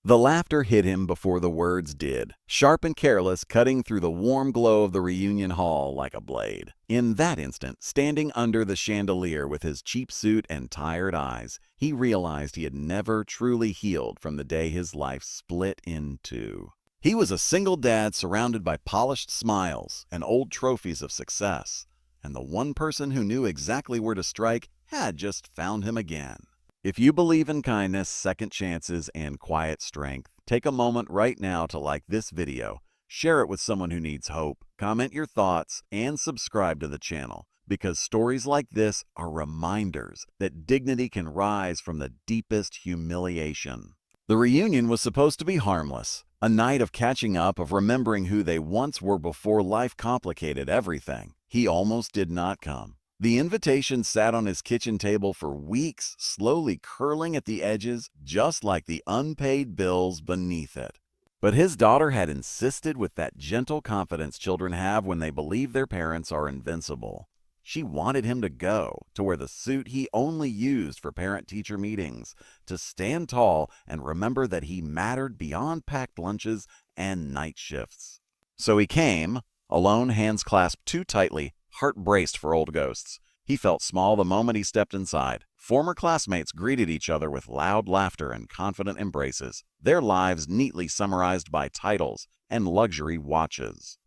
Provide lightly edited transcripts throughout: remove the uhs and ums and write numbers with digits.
The laughter hit him before the words did, sharp and careless, cutting through the warm glow of the reunion hall like a blade. In that instant, standing under the chandelier with his cheap suit and tired eyes, he realized he had never truly healed from the day his life split in two. He was a single dad surrounded by polished smiles and old trophies of success, and the one person who knew exactly where to strike had just found him again. If you believe in kindness, second chances, and quiet strength, take a moment right now to like this video, share it with someone who needs hope, comment your thoughts, and subscribe to the channel, because stories like this are reminders that dignity can rise from the deepest humiliation. The reunion was supposed to be harmless, a night of catching up, of remembering who they once were before life complicated everything. He almost did not come. The invitation sat on his kitchen table for weeks, slowly curling at the edges, just like the unpaid bills beneath it. But his daughter had insisted, with that gentle confidence children have when they believe their parents are invincible. She wanted him to go, to wear the suit he only used for parent-teacher meetings, to stand tall and remember that he mattered beyond packed lunches and night shifts. So he came, alone, hands clasped too tightly, heart braced for old ghosts. He felt small the moment he stepped inside. Former classmates greeted each other with loud laughter and confident embraces, their lives neatly summarized by titles and luxury watches.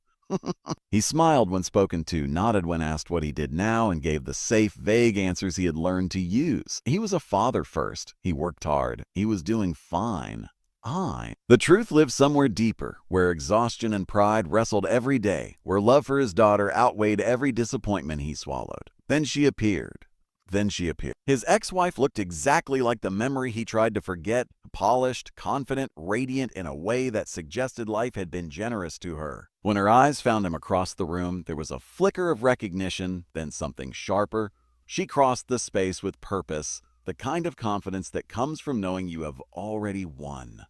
He smiled when spoken to, nodded when asked what he did now, and gave the safe, vague answers he had learned to use. He was a father first. He worked hard. He was doing fine. The truth lived somewhere deeper, where exhaustion and pride wrestled every day, where love for his daughter outweighed every disappointment he swallowed. Then she appeared. His ex-wife looked exactly like the memory he tried to forget, polished, confident, radiant in a way that suggested life had been generous to her. When her eyes found him across the room, there was a flicker of recognition, then something sharper. She crossed the space with purpose, the kind of confidence that comes from knowing you have already won.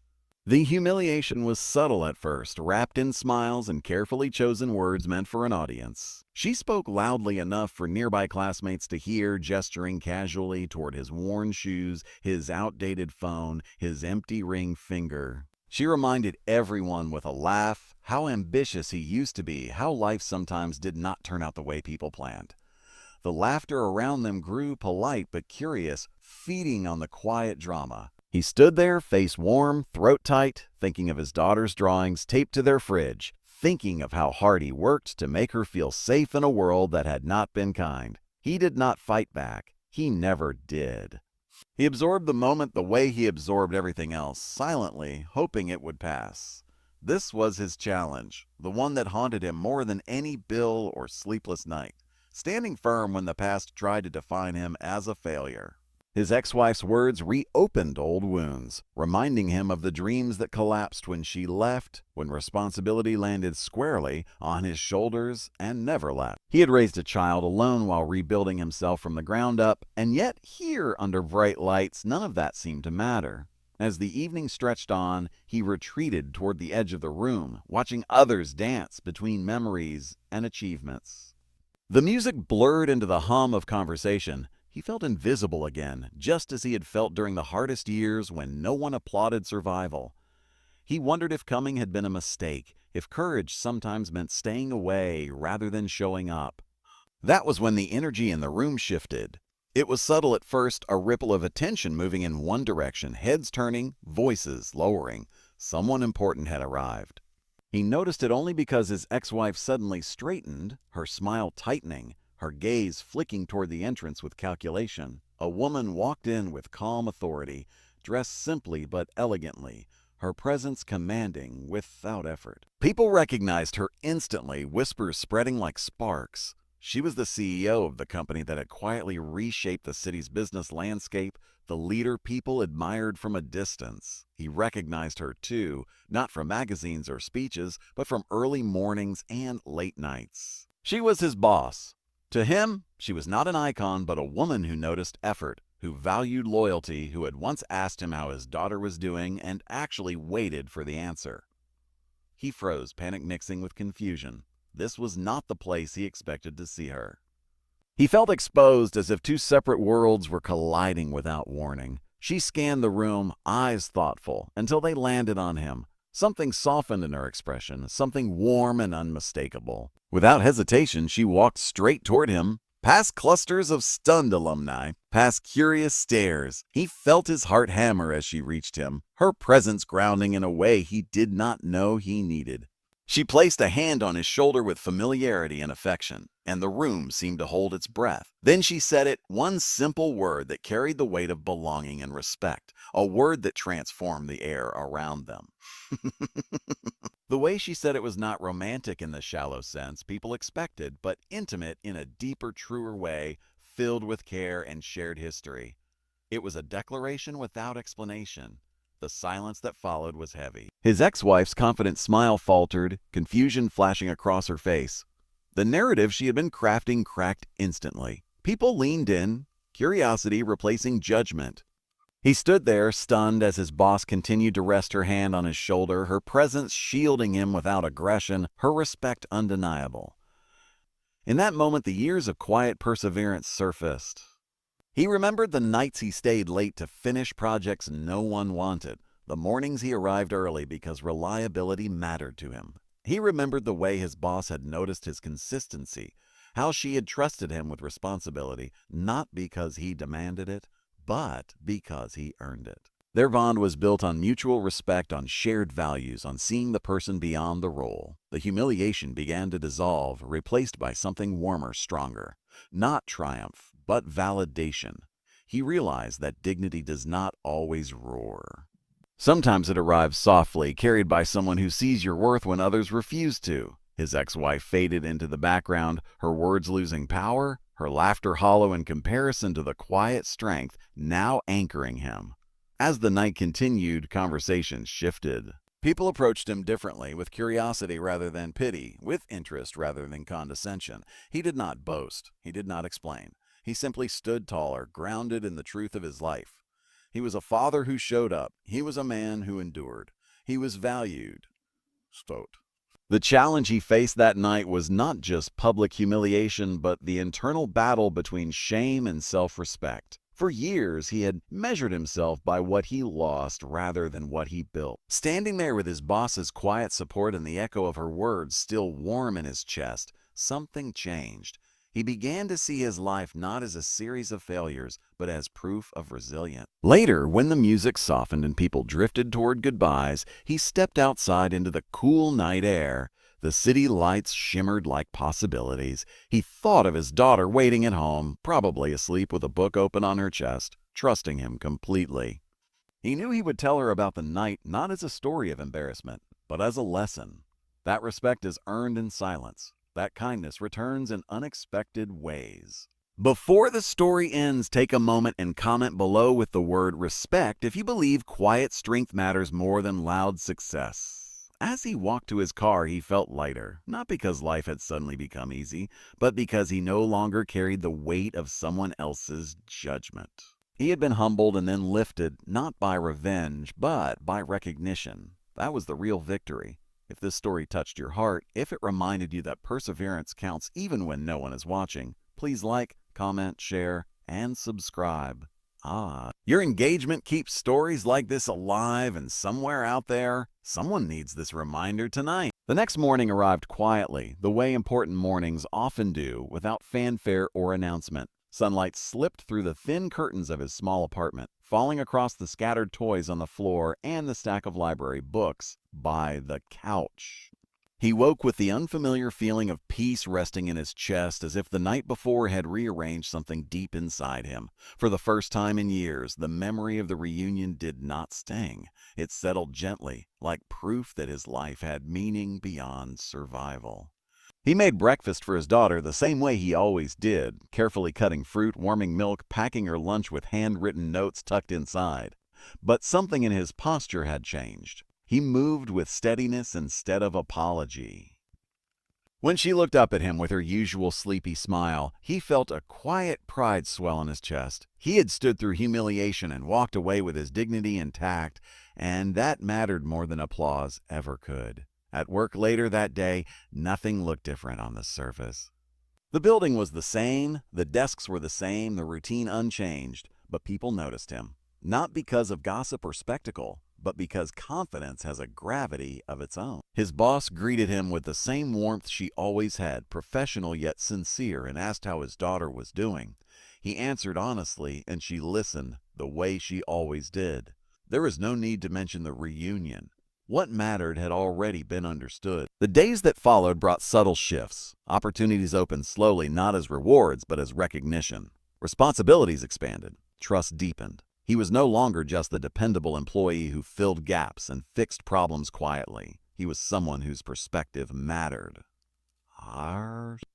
The humiliation was subtle at first, wrapped in smiles and carefully chosen words meant for an audience. She spoke loudly enough for nearby classmates to hear, gesturing casually toward his worn shoes, his outdated phone, his empty ring finger. She reminded everyone with a laugh how ambitious he used to be, how life sometimes did not turn out the way people planned. The laughter around them grew polite but curious, feeding on the quiet drama. He stood there, face warm, throat tight, thinking of his daughter's drawings taped to their fridge, thinking of how hard he worked to make her feel safe in a world that had not been kind. He did not fight back. He never did. He absorbed the moment the way he absorbed everything else, silently, hoping it would pass. This was his challenge, the one that haunted him more than any bill or sleepless night, standing firm when the past tried to define him as a failure. His ex-wife's words reopened old wounds, reminding him of the dreams that collapsed when she left, when responsibility landed squarely on his shoulders and never left. He had raised a child alone while rebuilding himself from the ground up, and yet here, under bright lights, none of that seemed to matter. As the evening stretched on, he retreated toward the edge of the room, watching others dance between memories and achievements. The music blurred into the hum of conversation. He felt invisible again, just as he had felt during the hardest years when no one applauded survival. He wondered if coming had been a mistake, if courage sometimes meant staying away rather than showing up. That was when the energy in the room shifted. It was subtle at first, a ripple of attention moving in one direction, heads turning, voices lowering. Someone important had arrived. He noticed it only because his ex-wife suddenly straightened, her smile tightening, her gaze flicking toward the entrance with calculation. A woman walked in with calm authority, dressed simply but elegantly, her presence commanding without effort. People recognized her instantly, whispers spreading like sparks. She was the CEO of the company that had quietly reshaped the city's business landscape, the leader people admired from a distance. He recognized her too, not from magazines or speeches, but from early mornings and late nights. She was his boss. To him, she was not an icon, but a woman who noticed effort, who valued loyalty, who had once asked him how his daughter was doing and actually waited for the answer. He froze, panic mixing with confusion. This was not the place he expected to see her. He felt exposed, as if two separate worlds were colliding without warning. She scanned the room, eyes thoughtful, until they landed on him. Something softened in her expression, something warm and unmistakable. Without hesitation, she walked straight toward him, past clusters of stunned alumni, past curious stares. He felt his heart hammer as she reached him, her presence grounding in a way he did not know he needed. She placed a hand on his shoulder with familiarity and affection, and the room seemed to hold its breath. Then she said it, one simple word that carried the weight of belonging and respect, a word that transformed the air around them. The way she said it was not romantic in the shallow sense people expected, but intimate in a deeper, truer way, filled with care and shared history. It was a declaration without explanation. The silence that followed was heavy. His ex-wife's confident smile faltered, confusion flashing across her face. The narrative she had been crafting cracked instantly. People leaned in, curiosity replacing judgment. He stood there, stunned, as his boss continued to rest her hand on his shoulder, her presence shielding him without aggression, her respect undeniable. In that moment, the years of quiet perseverance surfaced. He remembered the nights he stayed late to finish projects no one wanted, the mornings he arrived early because reliability mattered to him. He remembered the way his boss had noticed his consistency, how she had trusted him with responsibility, not because he demanded it, but because he earned it. Their bond was built on mutual respect, on shared values, on seeing the person beyond the role. The humiliation began to dissolve, replaced by something warmer, stronger. Not triumph, but validation. He realized that dignity does not always roar. Sometimes it arrives softly, carried by someone who sees your worth when others refuse to. His ex-wife faded into the background, her words losing power, her laughter hollow in comparison to the quiet strength now anchoring him. As the night continued, conversations shifted. People approached him differently, with curiosity rather than pity, with interest rather than condescension. He did not boast. He did not explain. He simply stood taller, grounded in the truth of his life. He was a father who showed up. He was a man who endured. He was valued. Stoat. The challenge he faced that night was not just public humiliation, but the internal battle between shame and self-respect. For years, he had measured himself by what he lost rather than what he built. Standing there with his boss's quiet support and the echo of her words still warm in his chest, something changed. He began to see his life not as a series of failures, but as proof of resilience. Later, when the music softened and people drifted toward goodbyes, he stepped outside into the cool night air. The city lights shimmered like possibilities. He thought of his daughter waiting at home, probably asleep with a book open on her chest, trusting him completely. He knew he would tell her about the night not as a story of embarrassment, but as a lesson. That respect is earned in silence. That kindness returns in unexpected ways. Before the story ends, take a moment and comment below with the word respect if you believe quiet strength matters more than loud success. As he walked to his car, he felt lighter, not because life had suddenly become easy, but because he no longer carried the weight of someone else's judgment. He had been humbled and then lifted, not by revenge, but by recognition. That was the real victory. If this story touched your heart, if it reminded you that perseverance counts even when no one is watching, please like, comment, share, and subscribe. Your engagement keeps stories like this alive, and somewhere out there, someone needs this reminder tonight. The next morning arrived quietly, the way important mornings often do, without fanfare or announcement. Sunlight slipped through the thin curtains of his small apartment, falling across the scattered toys on the floor and the stack of library books by the couch. He woke with the unfamiliar feeling of peace resting in his chest, as if the night before had rearranged something deep inside him. For the first time in years, the memory of the reunion did not sting. It settled gently, like proof that his life had meaning beyond survival. He made breakfast for his daughter the same way he always did, carefully cutting fruit, warming milk, packing her lunch with handwritten notes tucked inside. But something in his posture had changed. He moved with steadiness instead of apology. When she looked up at him with her usual sleepy smile, he felt a quiet pride swell in his chest. He had stood through humiliation and walked away with his dignity intact, and that mattered more than applause ever could. At work later that day, nothing looked different on the surface. The building was the same, the desks were the same, the routine unchanged, but people noticed him. not because of gossip or spectacle, but because confidence has a gravity of its own. His boss greeted him with the same warmth she always had, professional yet sincere, and asked how his daughter was doing. He answered honestly, and she listened the way she always did. There was no need to mention the reunion. What mattered had already been understood. The days that followed brought subtle shifts. Opportunities opened slowly, not as rewards, but as recognition. Responsibilities expanded. Trust deepened. He was no longer just the dependable employee who filled gaps and fixed problems quietly. He was someone whose perspective mattered.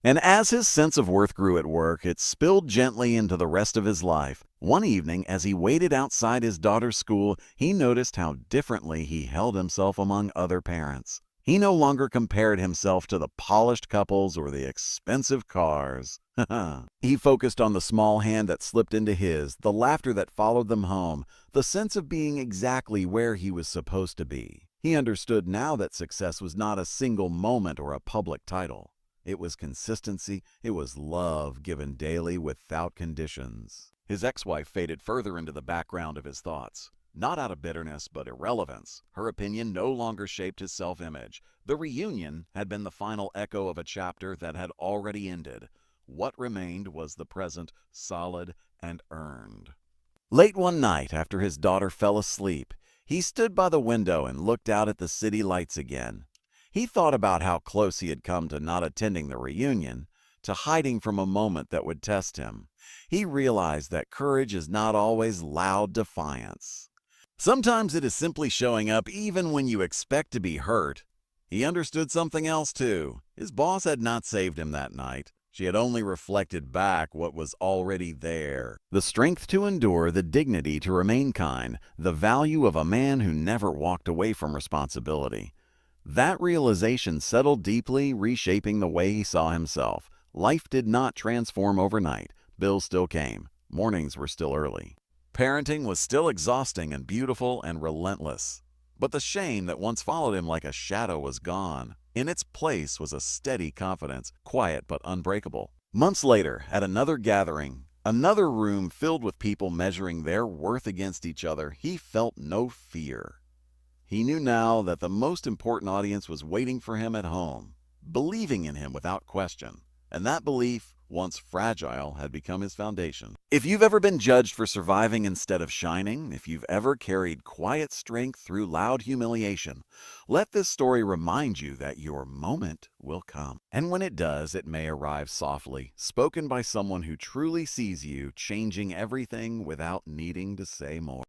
And as his sense of worth grew at work, it spilled gently into the rest of his life. One evening, as he waited outside his daughter's school, he noticed how differently he held himself among other parents. He no longer compared himself to the polished couples or the expensive cars. He focused on the small hand that slipped into his, the laughter that followed them home, the sense of being exactly where he was supposed to be. He understood now that success was not a single moment or a public title. It was consistency, it was love given daily without conditions. His ex-wife faded further into the background of his thoughts. Not out of bitterness, but irrelevance. Her opinion no longer shaped his self-image. The reunion had been the final echo of a chapter that had already ended. What remained was the present, solid and earned. Late one night, after his daughter fell asleep, he stood by the window and looked out at the city lights again. He thought about how close he had come to not attending the reunion, to hiding from a moment that would test him. He realized that courage is not always loud defiance. Sometimes it is simply showing up even when you expect to be hurt. He understood something else too. His boss had not saved him that night. She had only reflected back what was already there. The strength to endure, the dignity to remain kind, the value of a man who never walked away from responsibility. That realization settled deeply, reshaping the way he saw himself. Life did not transform overnight. Bills still came. Mornings were still early. Parenting was still exhausting and beautiful and relentless. But the shame that once followed him like a shadow was gone. In its place was a steady confidence, quiet but unbreakable. Months later, at another gathering, another room filled with people measuring their worth against each other, he felt no fear. He knew now that the most important audience was waiting for him at home, believing in him without question. And that belief, once fragile, had become his foundation. If you've ever been judged for surviving instead of shining, if you've ever carried quiet strength through loud humiliation, let this story remind you that your moment will come. And when it does, it may arrive softly, spoken by someone who truly sees you, changing everything without needing to say more.